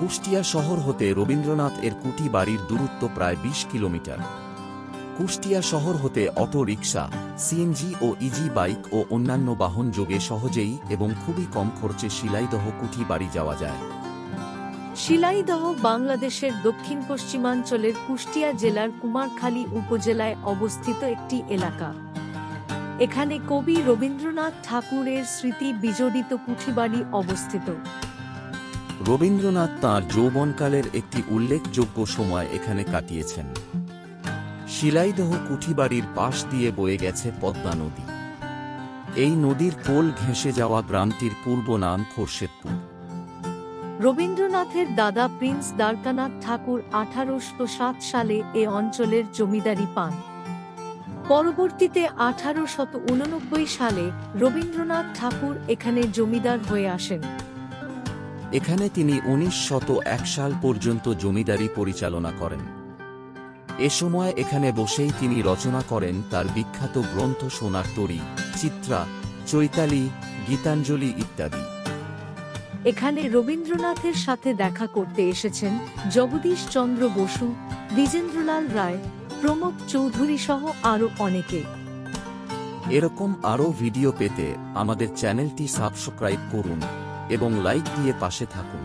কুষ্টিয়া শহর হতে রবীন্দ্রনাথ এর কুটি বাড়ির দূরত্ব প্রায় ২০ কিলোমিটার। কুষ্টিয়া শহর হতে অটো রিকশা, সিএনজি ও ইজি বাইক ও অন্যান্য বাহন যোগে সহজেই এবং খুবই কম খরচে শিলাইদহ কুটি বাড়ি যাওয়া যায়। শিলাইদহ বাংলাদেশের দক্ষিণ পশ্চিমাঞ্চলের কুষ্টিয়া জেলার কুমারখালী উপজেলায় অবস্থিত একটি এলাকা। এখানে কবি রবীন্দ্রনাথ ঠাকুরের স্মৃতি বিজড়িত কুঠিবাড়ি অবস্থিত। রবীন্দ্রনাথ তাঁর যৌবনকালের একটি উল্লেখযোগ্য সময় এখানে কাটিয়েছেন। শিলাইদহ কুঠিবাড়ির পাশ দিয়ে বয়ে গেছে পদ্মা নদী। এই নদীর কোল ঘেঁষে যাওয়া গ্রামটির পূর্ব নাম খোরশেদপুর। রবীন্দ্রনাথের দাদা প্রিন্স দ্বারকানাথ ঠাকুর 1807 সালে এ অঞ্চলের জমিদারি পান। পরবর্তীতে 1889 সালে রবীন্দ্রনাথ ঠাকুর এখানে জমিদার হয়ে আসেন। এখানে তিনি 1901 সাল পর্যন্ত জমিদারি পরিচালনা করেন। এ সময় এখানে বসেই তিনি রচনা করেন তার বিখ্যাত গ্রন্থ সোনার তরী, চিত্রা, চৈতালি, গীতাঞ্জলি ইত্যাদি। এখানে রবীন্দ্রনাথের সাথে দেখা করতে এসেছেন জগদীশ চন্দ্র বসু, দ্বিজেন্দ্রলাল রায়, প্রমোদ চৌধুরী সহ আরও অনেকে। এরকম আরও ভিডিও পেতে আমাদের চ্যানেলটি সাবস্ক্রাইব করুন এবং লাইক দিয়ে পাশে থাকুন।